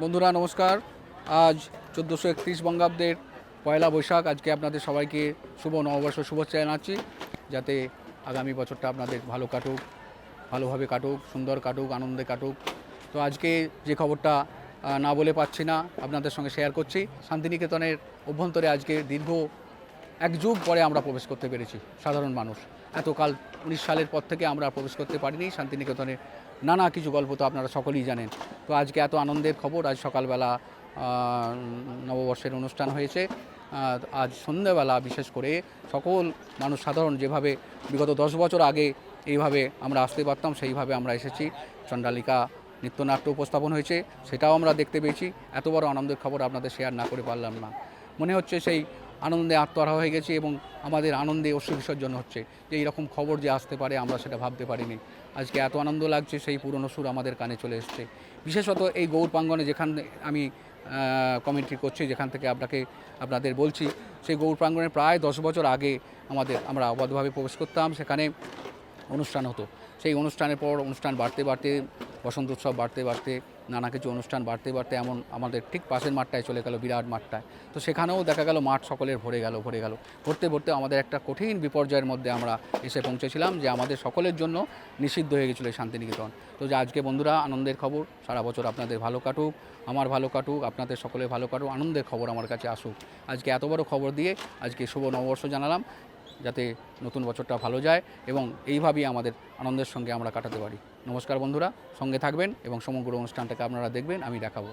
বন্ধুরা নমস্কার। আজ 1431 বঙ্গাব্দের পয়লা বৈশাখ। আজকে আপনাদের সবাইকে শুভ নববর্ষ শুভেচ্ছা জানাচ্ছি, যাতে আগামী বছরটা আপনাদের ভালো কাটুক, ভালোভাবে কাটুক, সুন্দর কাটুক, আনন্দে কাটুক। তো আজকে যে খবরটা না বলে পাচ্ছি না, আপনাদের সঙ্গে শেয়ার করছি। শান্তিনিকেতনের অভ্যন্তরে আজকে দীর্ঘ এক যুগ পরে আমরা প্রবেশ করতে পেরেছি। সাধারণ মানুষ এতকাল 19 সালের পর থেকে আমরা প্রবেশ করতে পারিনি শান্তিনিকেতনে। নানা কিছু গল্প তো আপনারা সকলেই জানেন। তো আজকে এত আনন্দের খবর, আজ সকালবেলা নববর্ষের অনুষ্ঠান হয়েছে। আজ সন্ধ্যাবেলা বিশেষ করে সকল মানুষ সাধারণ যেভাবে বিগত 10 বছর আগে এইভাবে আমরা আসতে পারতাম, সেইভাবে আমরা এসেছি। চণ্ডালিকা নৃত্যনাট্য উপস্থাপন হয়েছে, সেটাও আমরা দেখতে পেয়েছি। এত বড় আনন্দের খবর আপনাদের শেয়ার না করে পারলাম না। মনে হচ্ছে সেই আনন্দে আত্মহারা হয়ে গেছি এবং আমাদের আনন্দে অশ্রু বিসর্জন হচ্ছে, যে এইরকম খবর যে আসতে পারে আমরা সেটা ভাবতে পারিনি। আজকে এত আনন্দ লাগছে, সেই পুরনো সুর আমাদের কানে চলে এসছে। বিশেষত এই গৌর প্রাঙ্গণে যেখানে আমি কমেন্ট্রি করছি, যেখান থেকে আপনাদের বলছি, সেই গৌর প্রাঙ্গণে প্রায় 10 বছর আগে আমরা অবাধভাবে প্রবেশ করতাম। সেখানে অনুষ্ঠান হতো। সেই অনুষ্ঠানের পর অনুষ্ঠান বাড়তে বাড়তে, বসন্ত উৎসব বাড়তে বাড়তে, নানা কিছু অনুষ্ঠান বাড়তে বাড়তে এমন আমাদের ঠিক পাশের মাঠটায় চলে গেল, বিরাট মাঠটায়। তো সেখানেও দেখা গেল মাঠ সকলের ভরে গেল। ভরতে ভরতে আমাদের একটা কঠিন বিপর্যয়ের মধ্যে আমরা এসে পৌঁছেছিলাম, যে আমাদের সকলের জন্য নিষিদ্ধ হয়ে গেছিলো এই শান্তিনিকেতন। তো যে আজকে বন্ধুরা আনন্দের খবর, সারা বছর আপনাদের ভালো কাটুক, আমার ভালো কাটুক, আপনাদের সকলের ভালো কাটুক, আনন্দের খবর আমার কাছে আসুক। আজকে এত বড় খবর দিয়ে আজকে শুভ নববর্ষ জানালাম, যাতে নতুন বছরটা ভালো যায় এবং এইভাবেই আমাদের আনন্দের সঙ্গে আমরা কাটাতে পারি। নমস্কার বন্ধুরা, সঙ্গে থাকবেন এবং সমগ্র অনুষ্ঠানটাকে আপনারা দেখবেন, আমি দেখাবো।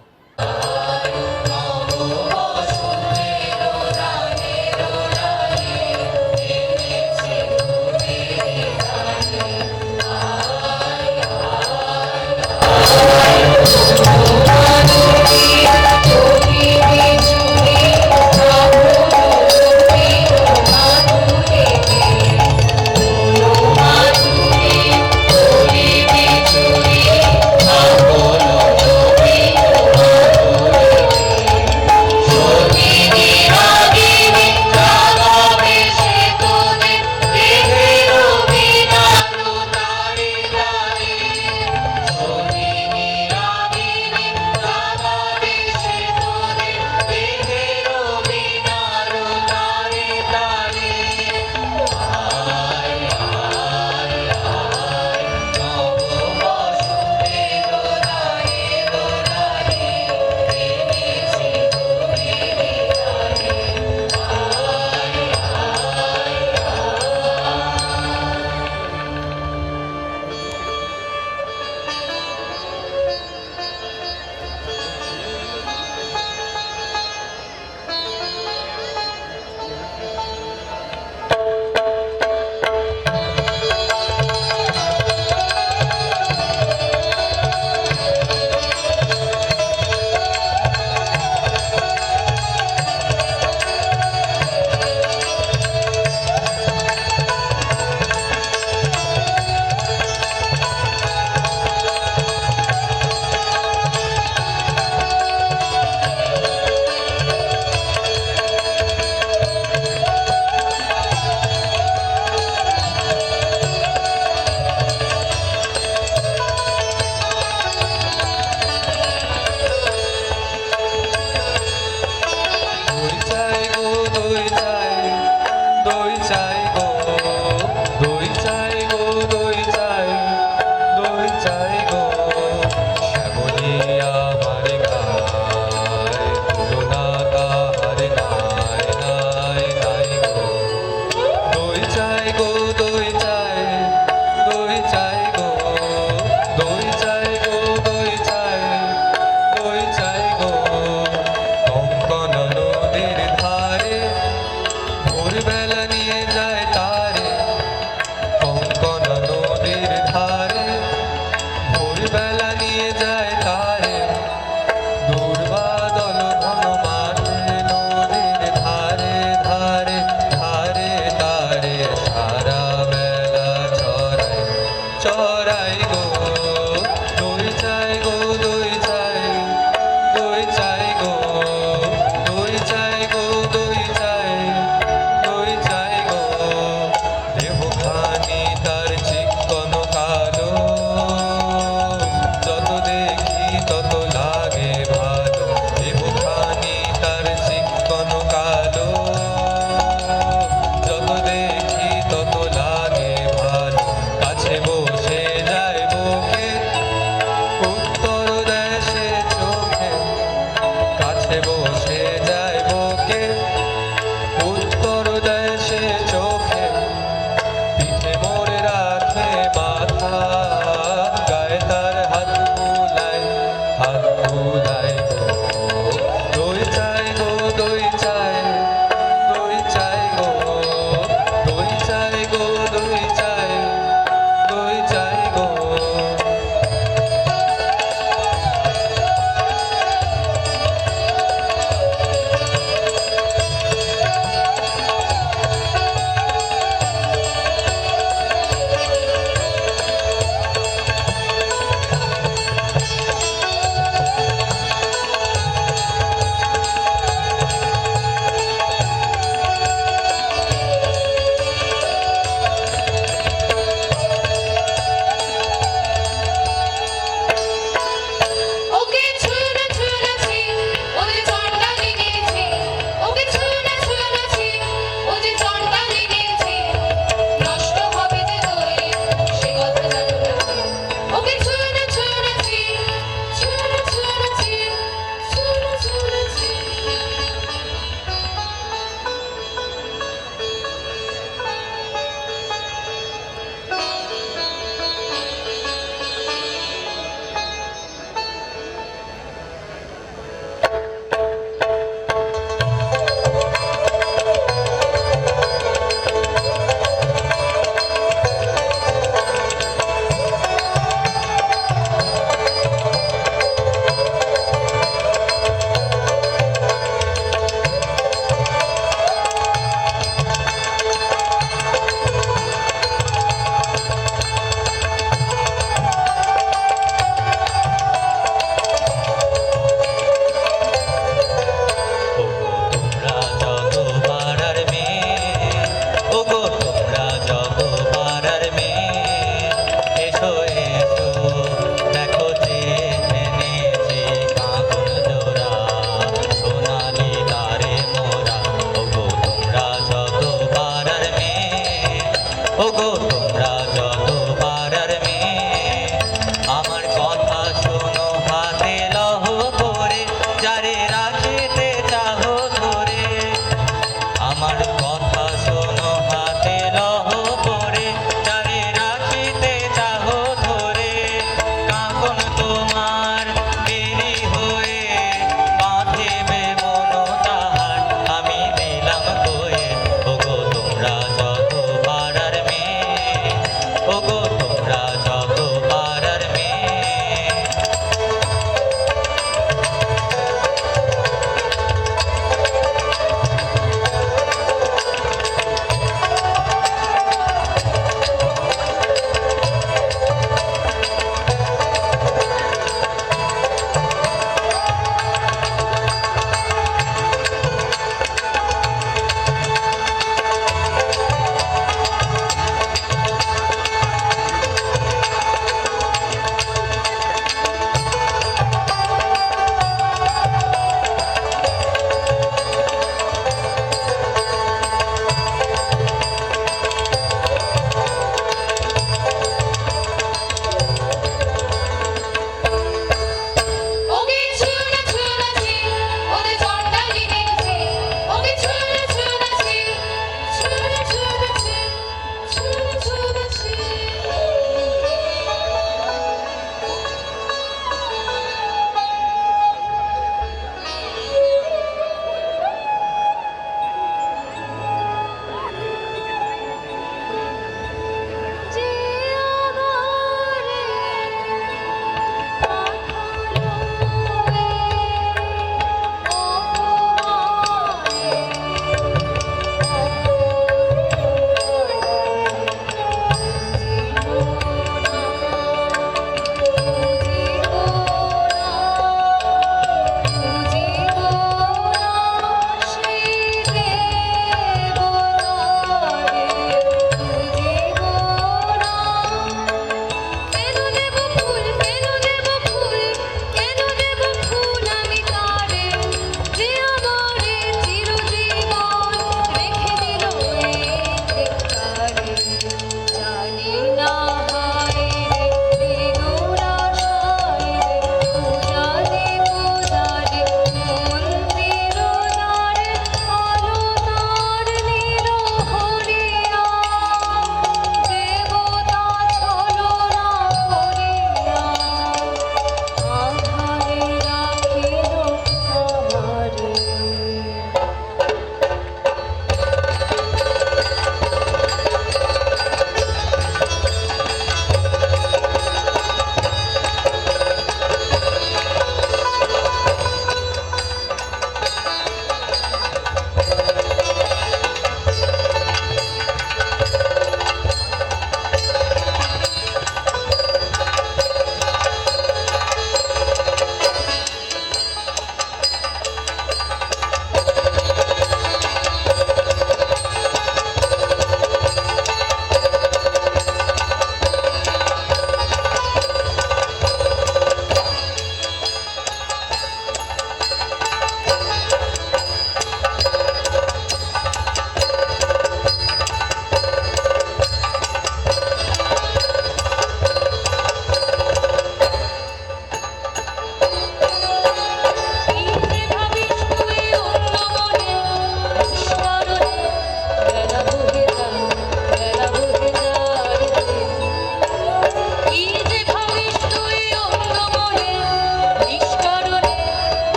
Shri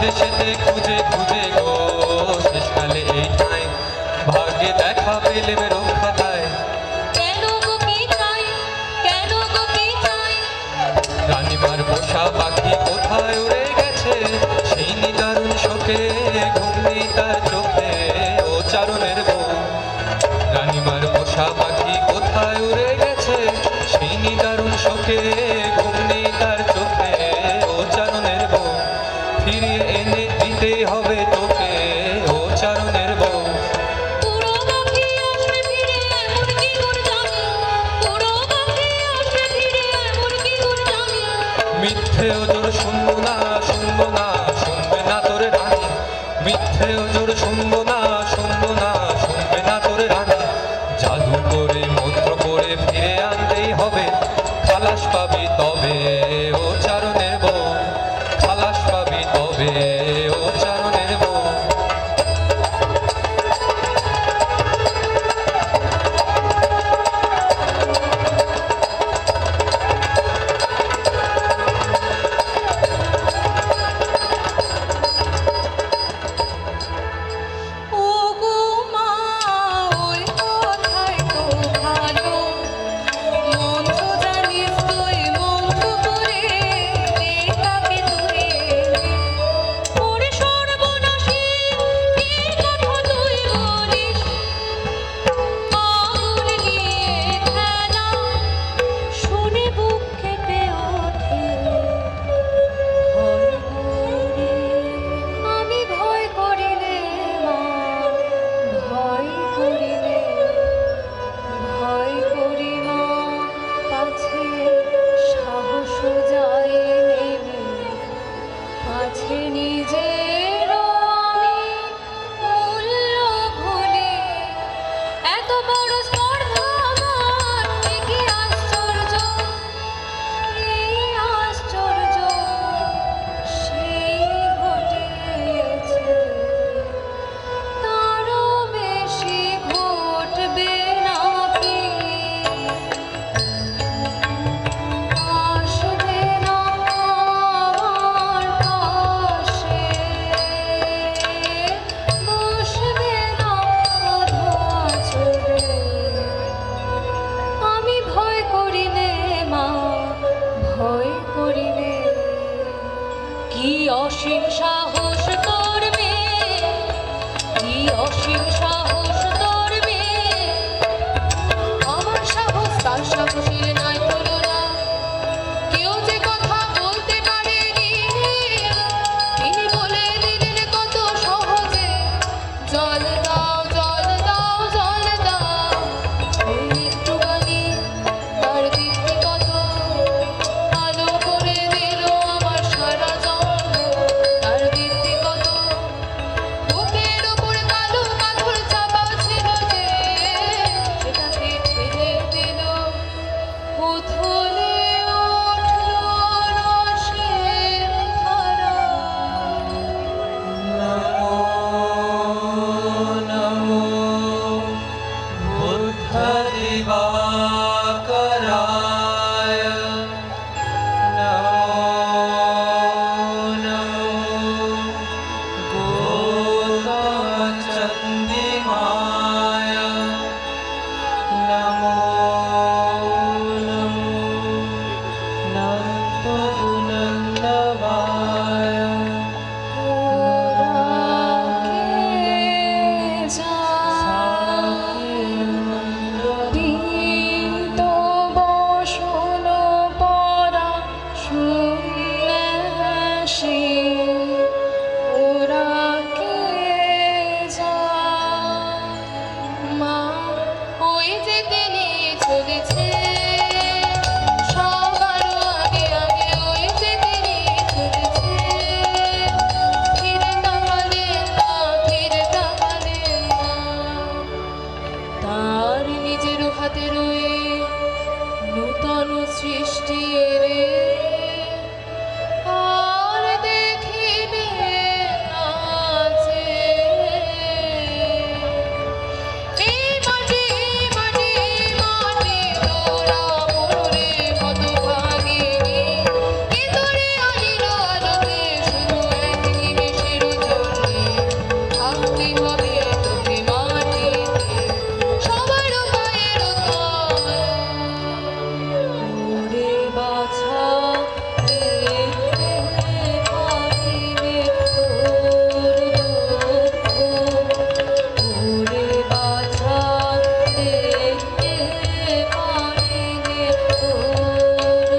দেশেতে খুঁজে খুঁজে গো শেষকালে এই ঠাঁই ভাগ্যে দেখা পেলে রক্ষা পায়। কেন গো কি চাই, কেন গো কি চাই? রানীমার পোষা পাখি কোথায় উড়ে গেছে, সেই নিদারুণ শোকে ঘুম নেই তার চোখে ও চারণের বউ। রানীমার পোষা পাখি কোথায় উড়ে গেছে, সেই নিদারুণ শোকে ঘুম নেই তার চোখে ও চারণের বউ। ফিরিয়ে এনে দিতে হবে তোকে ও চারণের বউ। পুরো পাখি আসবে ফিরে এমন কি করে জানি, পুরো পাখি আসবে ফিরে এমন কি করে জানি। মিথ্যে ওজোর শুনবো না, শুনবো না, শুনবে না তোরে রানী। মিথ্যে ওজোর শুনবো না, শুনবো না, শুনবে না তোরে রানী। জাদু করে মন্ত্র করে ফিরে আনতেই হবে, খালাস পাবি তবে ও চারণের বউ। খালাস পাবি তবে ও চারণের বউ। ও গো মা ওই কথাই তো ভালো, মন্ত্র জানিস তুই মন্ত্র করে মেয়েটাকে তুই ওরে সর্বনাশী কি কথা তুই বলিস। আগুন নিয়ে খেলা শুনে বুক কেঁপে ওঠে, ভয় করি আমি ভয় করিলে মা, ভয় করিলে ভয় করি মা, পাছে সাহস যায় নেবে, পাছে নিজের আমি মূল্য ভুলি। এত বড় স্পর্ধা আমার, এ কি আশ্চর্য, এই আশ্চর্য সেই ঘটেছে, তারও বেশি ঘটবে নাকি। আসবে না আমার পাশে, বসবে না আধা চলে। অসীম সাহস তোর মেয়ে, কি অসীম সাহস তোর মেয়ে, আমার সাহস তার সাহসের নাই তুলনা, কেউ যে কথা বলতে পারেনি, তিনি বলে দিলেন কত সহজে, জল দাও জল দাও জল দাও, ওই একটুখানি তার দীপ্তি কত আলো করে দিল আমার সারা জগৎ, তার দীপ্তি কত, বুকের ওপর কালো পাথর চাপা ছিল যে, সেটাকে ঠেলে দিল, উথলে উঠল রসের ধারা। নমো বুদ্ধ দিবাকরায়, নমো গোতচন্দিমায়, নমো নন্দগুণন্দবায়। চলেছে সবারও আগে আগে, ওই যে তিনি চলেছে, ফিরে তাকালেন না, ফিরে তাকালেন না, তার নিজের হাতে রয়ে নূতন সৃষ্টি রে, আর দেখিবে না যে, এই মাটি মাটি মাটি তোরা মোরে হতভাগিনী, কে তোরে আনিল আলোতে শুধু এক নিমেষের জন্যে, থাকতে হবে তোকে মাটিতে সবার পায়ের তলায়, ওরে বাছা দেখতে পারিবে তোর দুঃখ, ওরে বাছা দেখতে পারিবে তোর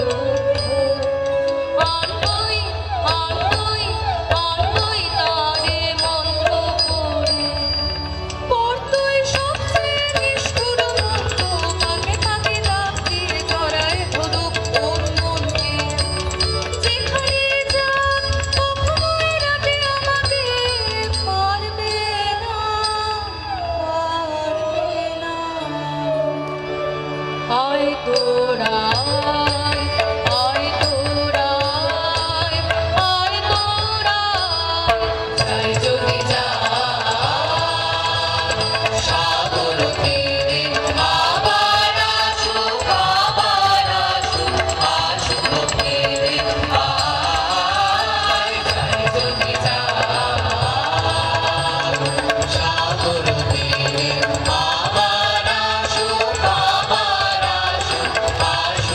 দুঃখ, আনবই আনবই আনবই তারে মন্ত্র করে, পড়তই সবচেয়ে নিষ্ঠুর মন্ত্র, কাকে কাকে ডাক দিয়ে জড়ায় ধরুক ওর মনকে, যেখানে যাক কখনোই রাতে আমাকে পারবে না, পারবে না। আয় তোরা আয়, আয় তোরা আয়, আয় তোরা আয়, যাই যদি যাই সাগর তীরে, আবার আসুক আসুক ফিরে, আয় যাই যদি যাই সাগর তীরে, আবার আসুক আসুক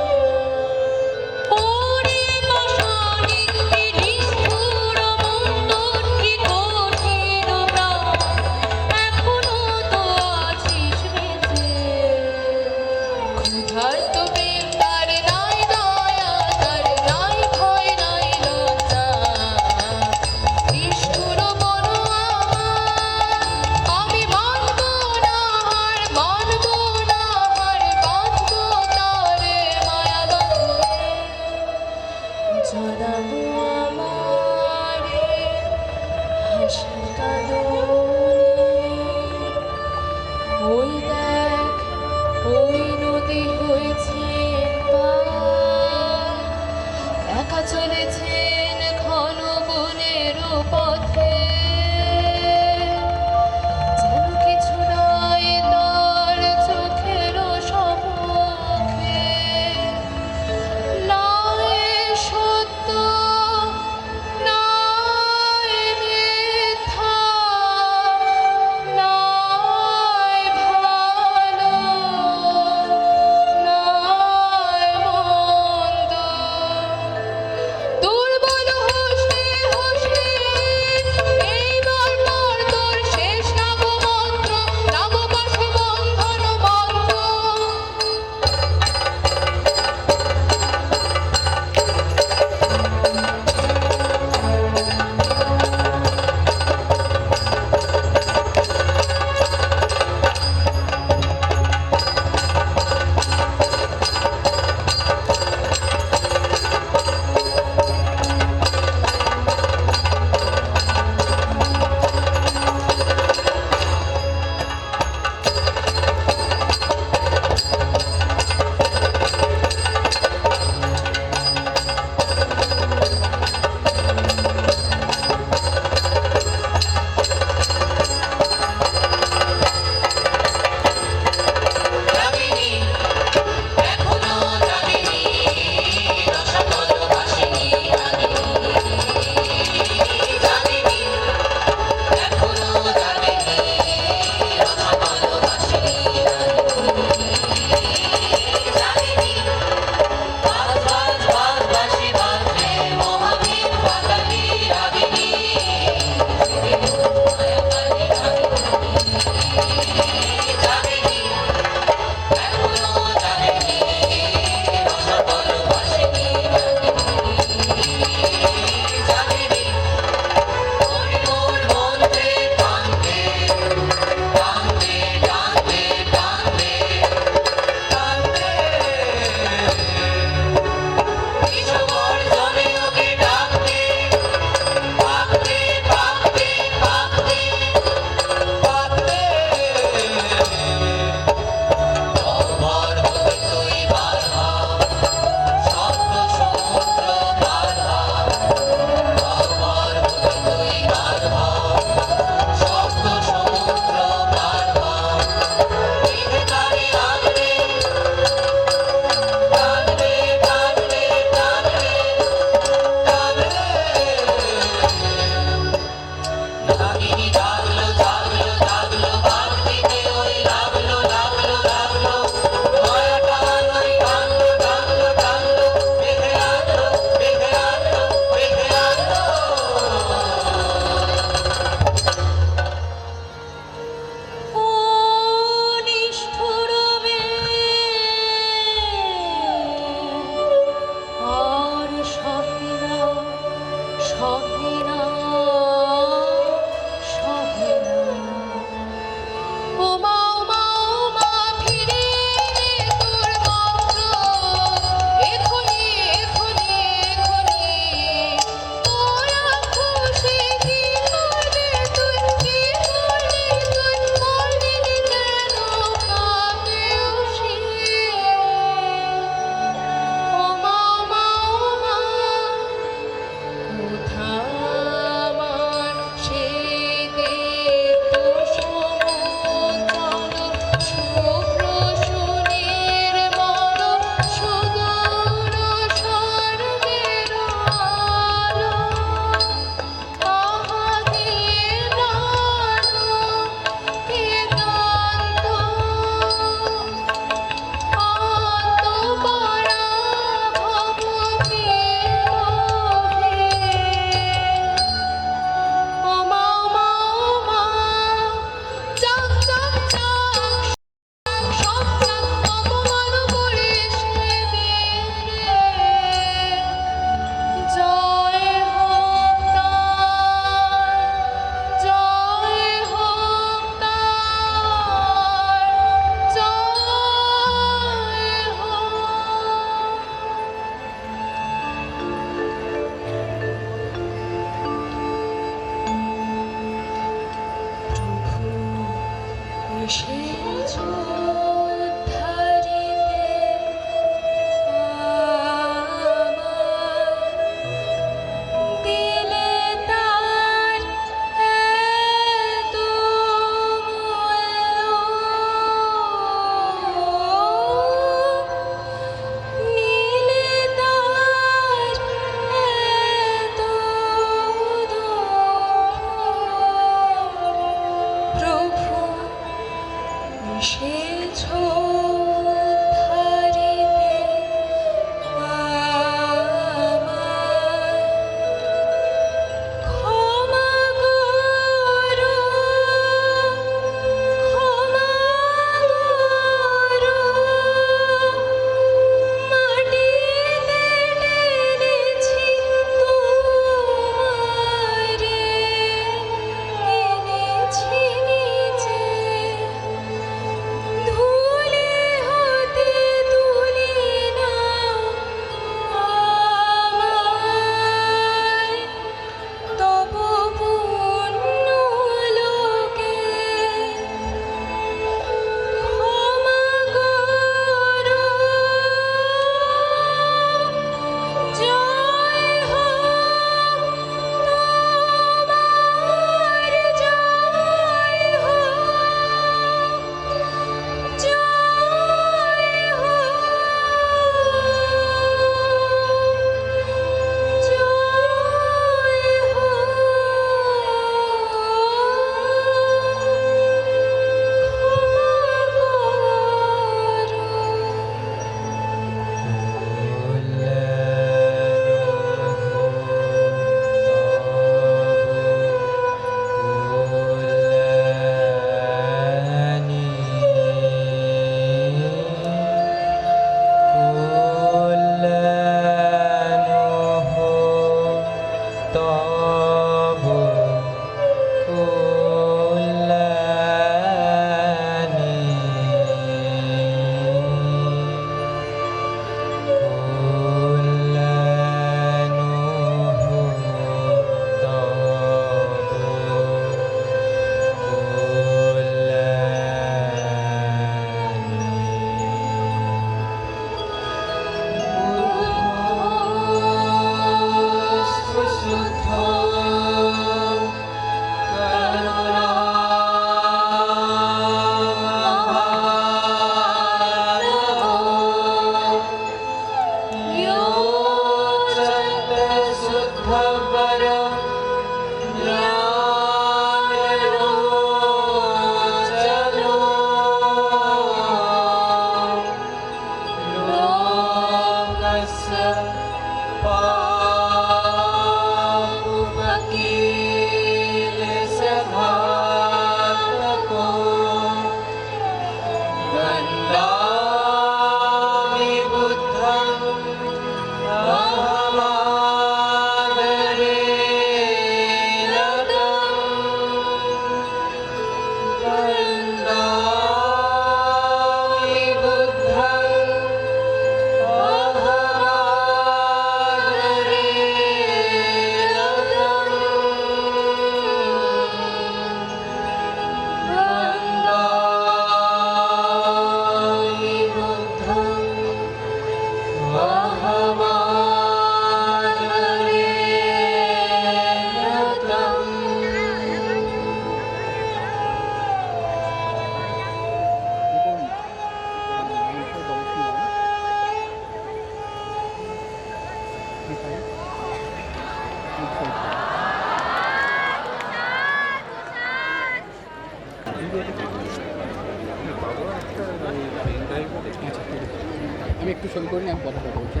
আমি একটু ছবি করে নিই, আমি কথাটা বলছি।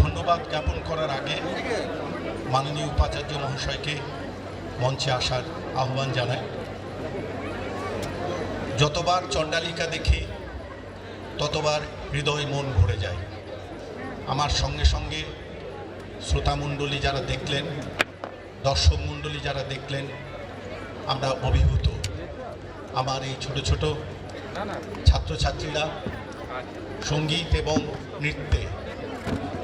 ধন্যবাদ জ্ঞাপন করার আগে মাননীয় উপাচার্য মহাশয়কে মঞ্চে আসার আহ্বান জানাই। যতবার চণ্ডালিকা দেখি ততবার হৃদয় মন ভরে যায়। আমার সঙ্গে সঙ্গে শ্রোতামণ্ডলী যারা দেখলেন, দর্শক মণ্ডলী যারা দেখলেন, আমরা অভিভূত। আমার এই ছোট ছোট ছাত্রছাত্রীরা সঙ্গীত এবং নৃত্যে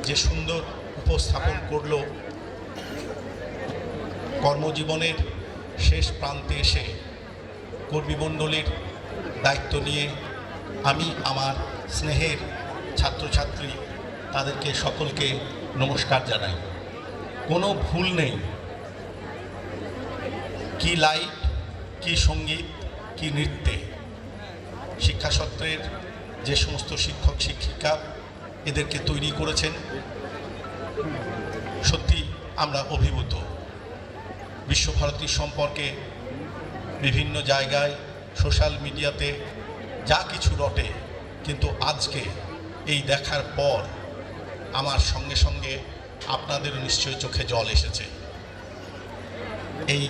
যে সুন্দর উপস্থাপন করলো, কর্মজীবনের শেষ প্রান্তে এসে কর্মীমণ্ডলীর দায়িত্ব নিয়ে আমি আমার স্নেহের ছাত্রছাত্রী তাদেরকে সকলকে নমস্কার জানাই। কোনো ভুল নেই, কি লাইট, কি সঙ্গীত, কি নৃত্যে। শিক্ষাসত্রের যে সমস্ত শিক্ষক শিক্ষিকা এদেরকে তৈরি করেছেন, সত্যি আমরা অভিভূত। বিশ্বভারতী সম্পর্কে বিভিন্ন জায়গায় সোশ্যাল মিডিয়াতে যা কিছু রটে, কিন্তু আজকে এই দেখার পর আমার সঙ্গে সঙ্গে আপনাদেরও নিশ্চয়ই চোখে জল এসেছে। এই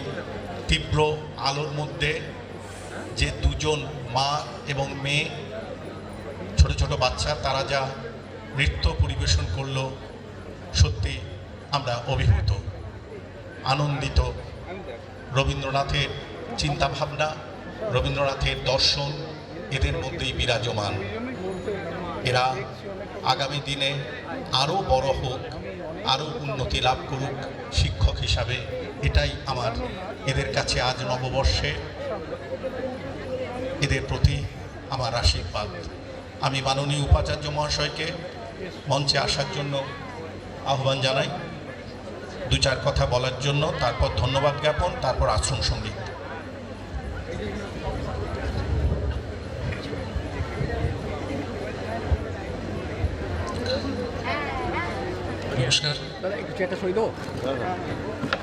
তীব্র আলোর মধ্যে যে দুজন মা এবং মেয়ে, ছোট ছোট বাচ্চা, তারা যা নৃত্য পরিবেশন করলো, সত্যি আমরা অভিভূত, আনন্দিত। রবীন্দ্রনাথের চিন্তাভাবনা, রবীন্দ্রনাথের দর্শন এদের মধ্যেই বিরাজমান। এরা আগামী দিনে আরও বড় হোক, আরও উন্নতি লাভ করুক শিক্ষক হিসাবে, এটাই আমার এদের কাছে আজ নববর্ষে এদের প্রতি আমার আশীর্বাদ। আমি মাননীয় উপাচার্য মহাশয়কে মঞ্চে আসার জন্য আহ্বান জানাই, দু চার কথা বলার জন্য, তারপর ধন্যবাদ জ্ঞাপন, তারপর আশ্রম সঙ্গীত। নমস্কার। দাদা একটু চেয়ারটা সই দেবো।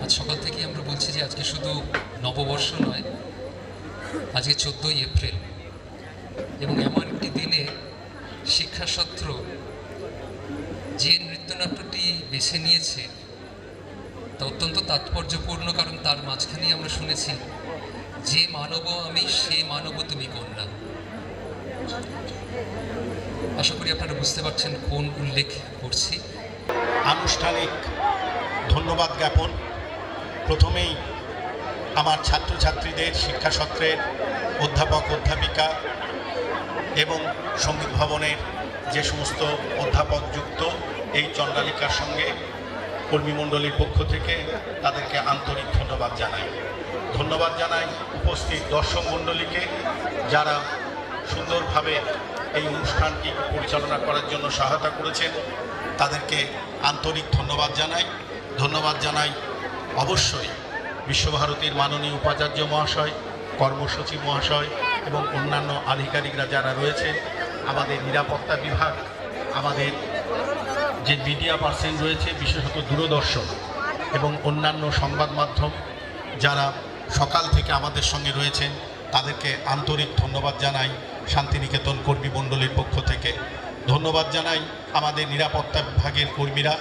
আজ সকাল থেকে আমরা বলছি যে আজকে শুধু নববর্ষ নয়, আজকে 14ই এপ্রিল, এবং এমন একটি দিনে শিক্ষাসত্র যে নৃত্যনাট্যটি বেছে নিয়েছে তা অত্যন্ত তাৎপর্যপূর্ণ, কারণ তার মাঝখানেই আমরা শুনেছি যে মানব আমি সে মানব তুমি কন্যা। আশা করি আপনারা বুঝতে পারছেন কোন উল্লেখ করছি। আনুষ্ঠানিক ধন্যবাদ জ্ঞাপন। প্রথমেই আমার ছাত্রছাত্রীদের, শিক্ষাসত্রের অধ্যাপক অধ্যাপিকা এবং সঙ্গীত ভবনের যে সমস্ত অধ্যাপক যুক্ত এই চণ্ডালিকার সঙ্গে কর্মীমণ্ডলীর পক্ষ থেকে তাদেরকে আন্তরিক ধন্যবাদ জানাই। ধন্যবাদ জানাই উপস্থিত দর্শক মণ্ডলীকে, যারা সুন্দরভাবে এই অনুষ্ঠানটি পরিচালনা করার জন্য সহায়তা করেছেন, তাদেরকে আন্তরিক ধন্যবাদ জানাই। ধন্যবাদ জানাই অবশ্যই বিশ্বভারতীর মাননীয় উপাচার্য মহাশয়, কর্মসচিব মহাশয় এবং অন্যান্য আধিকারিকরা যারা রয়েছেন, আমাদের নিরাপত্তা বিভাগ, আমাদের যে মিডিয়া পার্সন রয়েছে, বিশেষত দূরদর্শন এবং অন্যান্য সংবাদ মাধ্যম যারা সকাল থেকে আমাদের সঙ্গে রয়েছেন, তাদেরকে আন্তরিক ধন্যবাদ জানাই শান্তিনিকেতন কর্মী মণ্ডলীর পক্ষ থেকে। ধন্যবাদ জানাই আমাদের নিরাপত্তা বিভাগের কর্মীরা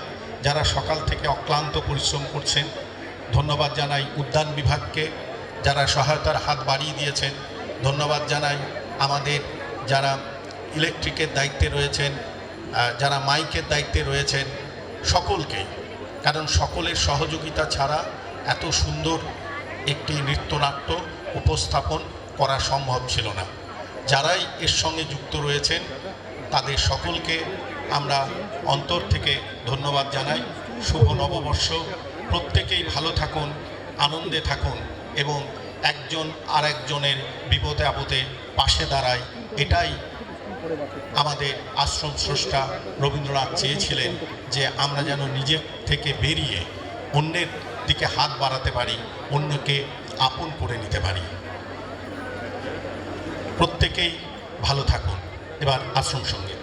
যারা সকাল থেকে অক্লান্ত পরিশ্রম করছেন। ধন্যবাদ জানাই উদ্যান বিভাগকে, যারা সহায়তার হাত বাড়িয়ে দিয়েছেন। ধন্যবাদ জানাই আমাদের যারা ইলেকট্রিকের দায়িত্বে রয়েছেন, যারা মাইকের দায়িত্বে রয়েছেন, সকলকেই, কারণ সকলের সহযোগিতা ছাড়া এত সুন্দর একটি নৃত্যনাট্য উপস্থাপন করা সম্ভব ছিল না। যারাই এর সঙ্গে যুক্ত রয়েছেন তাদের সকলকে আমরা অন্তর থেকে ধন্যবাদ জানাই। শুভ নববর্ষ, প্রত্যেকেই ভালো থাকুন, আনন্দে থাকুন এবং একজন আরেকজনের বিপদে আপদে পাশে দাঁড়ায়। এটাই আমাদের আশ্রম স্রষ্টা রবীন্দ্রনাথ চেয়েছিলেন, যে আমরা যেন নিজের থেকে বেরিয়ে অন্যের দিকে হাত বাড়াতে পারি, অন্যকে আপন করে নিতে পারি। প্রত্যেকেই ভালো থাকুন। এবার আশ্রম সঙ্গীত।